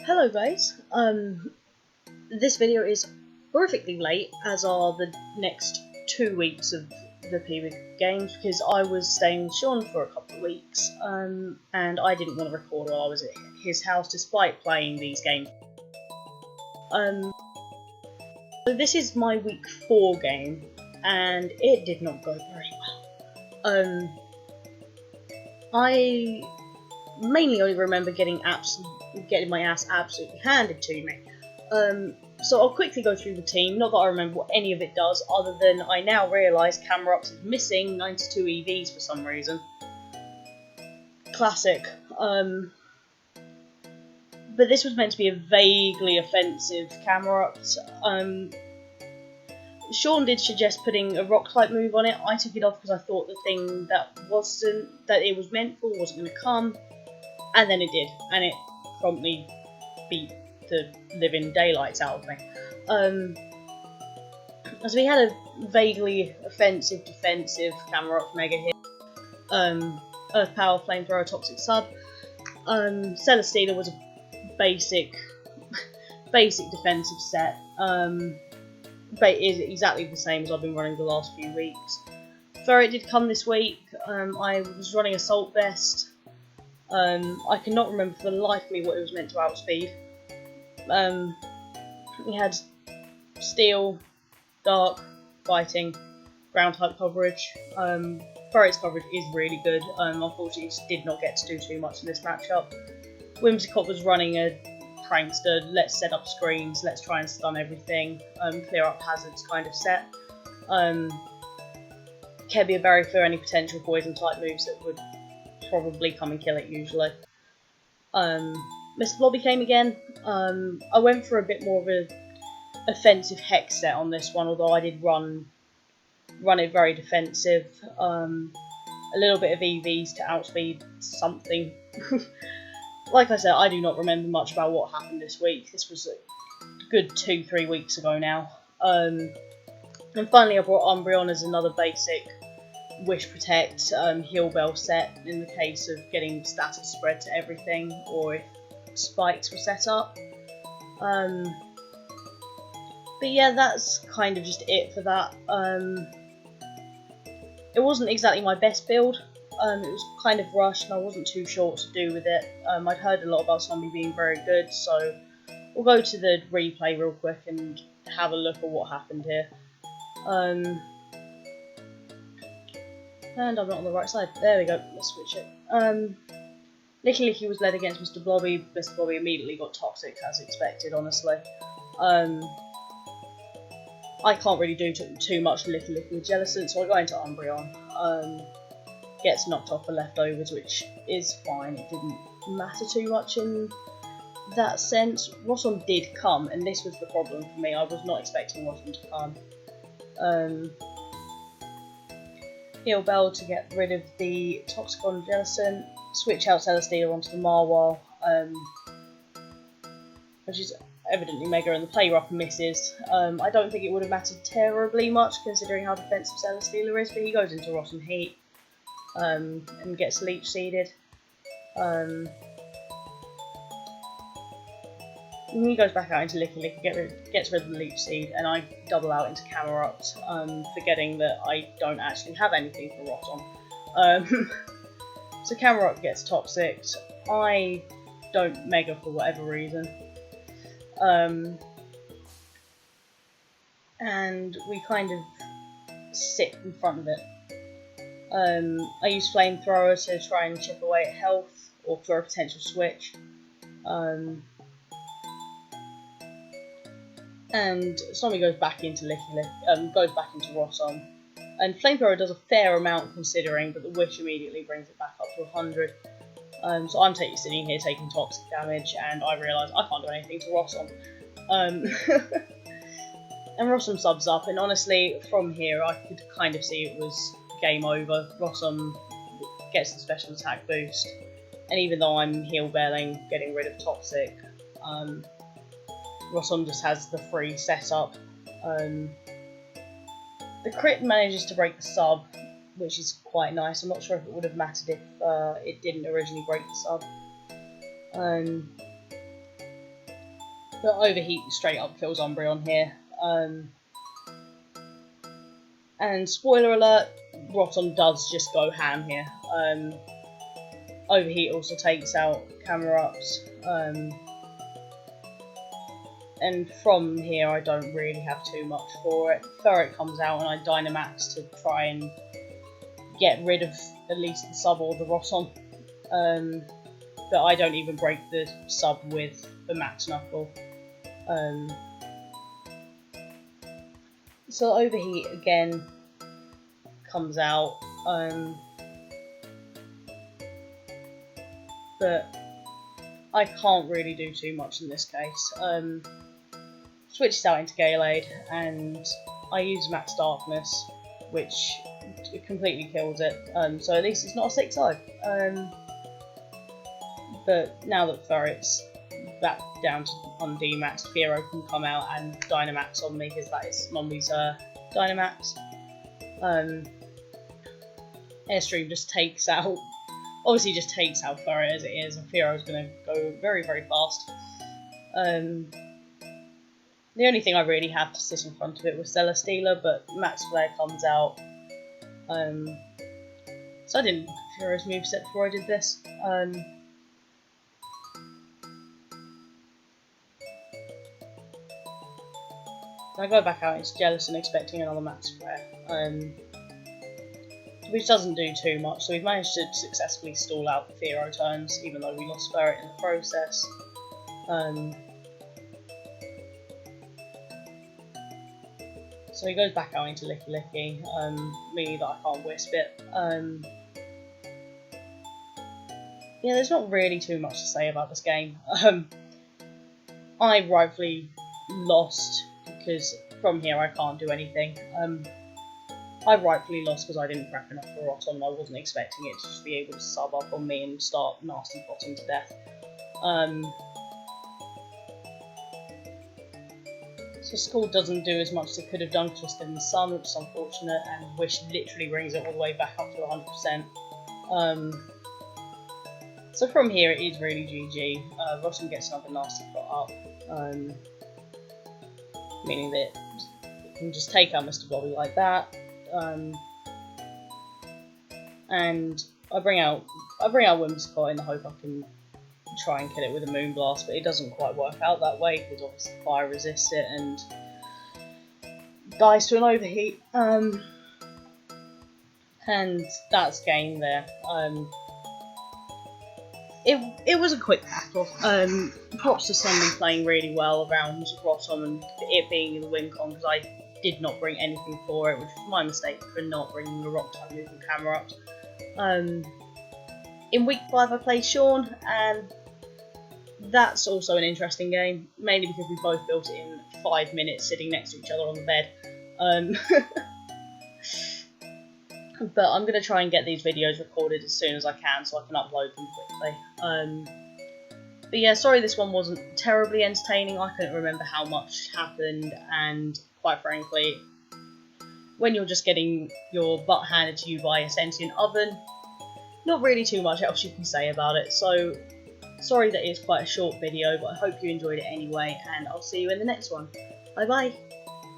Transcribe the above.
Hello guys, this video is horrifically late, as are the next 2 weeks of the PEBA games, because I was staying with Sean for a couple of weeks, and I didn't want to record while I was at his house despite playing these games. So this is my week 4 game, and it did not go very well. I mainly only remember getting my ass absolutely handed to me. So I'll quickly go through the team, not that I remember what any of it does, other than I now realise Camera Ups is missing 92 EVs for some reason. Classic. But this was meant to be a vaguely offensive Camera Ups. Sean did suggest putting a rock type move on it. I took it off because I thought the thing that it was meant for wasn't going to come. And then it did, and it promptly beat the living daylights out of me. So we had a vaguely offensive, defensive Camera Up mega hit. Earth Power, Flamethrower, Toxic Sub. Celesteela was a basic defensive set. But it is exactly the same as I've been running the last few weeks. Ferret did come this week. I was running Assault Vest. I cannot remember for the life of me what it was meant to outspeed. We had Steel, Dark, Fighting, Ground type coverage. Ferret's coverage is really good. Unfortunately, it just did not get to do too much in this matchup. Whimsicott was running a prankster, let's set up screens, let's try and stun everything, clear up hazards kind of set. Kebi Berry for any potential poison type moves that would probably come and kill it usually. Mr. Blobby came again. I went for a bit more of an offensive hex set on this one, although I did run it very defensive. A little bit of EVs to outspeed something. Like I said, I do not remember much about what happened this week. This was a good 2-3 weeks ago now. And finally I brought Umbreon as another basic Wish Protect, Heal Bell set in the case of getting status spread to everything, or if spikes were set up. But yeah, that's kind of just it for that. It wasn't exactly my best build. It was kind of rushed and I wasn't too sure what to do with it. I'd heard a lot about Snombie being very good, so we'll go to the replay real quick and have a look at what happened here. And I'm not on the right side. There we go. Let's switch it. Licky Licky was led against Mr. Blobby. Mr. Blobby immediately got toxic, as expected, honestly. I can't really do too much to Licky Licky with Jellicent, so I go into Umbreon. Gets knocked off the leftovers, which is fine. It didn't matter too much in that sense. Rotom did come, and this was the problem for me. I was not expecting Rotom to come. Heal Bell to get rid of the Toxicon Jellicent, switch out Celesteela onto the Marwar, which is evidently Mega, and the Play Rough misses. I don't think it would have mattered terribly much considering how defensive Celesteela is, but he goes into Rotom Heat and gets Leech Seeded. And he goes back out into Licky Licky, gets rid of the Leech Seed, and I double out into Camera Ups, forgetting that I don't actually have anything for Rotom. So Camera Up gets Toxic. I don't Mega for whatever reason. And we kind of sit in front of it. I use Flamethrower to try and chip away at health, or for a potential switch. And Snombie goes back into goes back into Rotom. And Flamethrower does a fair amount considering, but the Wish immediately brings it back up to 100. So I'm sitting here taking toxic damage, and I realise I can't do anything to Rotom. And Rotom subs up, and honestly, from here I could kind of see it was game over. Rotom gets the special attack boost, and even though I'm heal belling, getting rid of toxic, Rotom just has the free setup. The crit manages to break the sub, which is quite nice. I'm not sure if it would have mattered if it didn't originally break the sub. But overheat straight up kills Umbreon here. And spoiler alert, Rotom does just go ham here. Overheat also takes out Camerups. And from here I don't really have too much for it. Ferret comes out and I Dynamax to try and get rid of at least the sub or the Rotom. But I don't even break the sub with the Max Knuckle. So overheat again comes out, but I can't really do too much in this case. Switches out into Galeade and I use Max Darkness, which completely kills it, so at least it's not a 6-0. But now that Ferret's back down to on D-Max, Fearow can come out and Dynamax on me, because that is Snombie's Dynamax. Airstream just takes out, obviously just takes out Ferret as it is, and Fearow's going to go very, very fast. The only thing I really have to sit in front of it was Celesteela, but Max Flare comes out. So I didn't look at Fearow's moveset before I did this. I go back out into Jealous and expecting another Max Flare, which doesn't do too much, so we've managed to successfully stall out the Fearow turns, even though we lost Ferret in the process. So he goes back out into Licky Licky, meaning that I can't Wisp it. Yeah, there's not really too much to say about this game. I rightfully lost, because from here I can't do anything. I rightfully lost because I didn't prep enough for Rotom and I wasn't expecting it to just be able to sub up on me and start nasty botting to death. So School doesn't do as much as it could have done Twisted in the Sun, which is unfortunate, and Wish literally brings it all the way back up to 100%. So from here it is really GG. Rotom gets another nasty foot up. Meaning that it can just take out Mr. Blobby like that, and I bring out Whimsicott in the hope I can try and kill it with a Moonblast, but it doesn't quite work out that way because obviously Fire resists it and dies to an overheat, and that's game there. It was a quick battle. Props to Snombie playing really well around Rotom and it being in the win con, because I did not bring anything for it, which was my mistake for not bringing the Rock Type move and Camerupt. In week 5 I played Sean, and that's also an interesting game, mainly because we both built it in 5 minutes sitting next to each other on the bed. But I'm going to try and get these videos recorded as soon as I can so I can upload them quickly. But yeah, sorry this one wasn't terribly entertaining. I couldn't remember how much happened, and quite frankly, when you're just getting your butt handed to you by a sentient oven, not really too much else you can say about it. So sorry that it's quite a short video, but I hope you enjoyed it anyway, and I'll see you in the next one. Bye bye!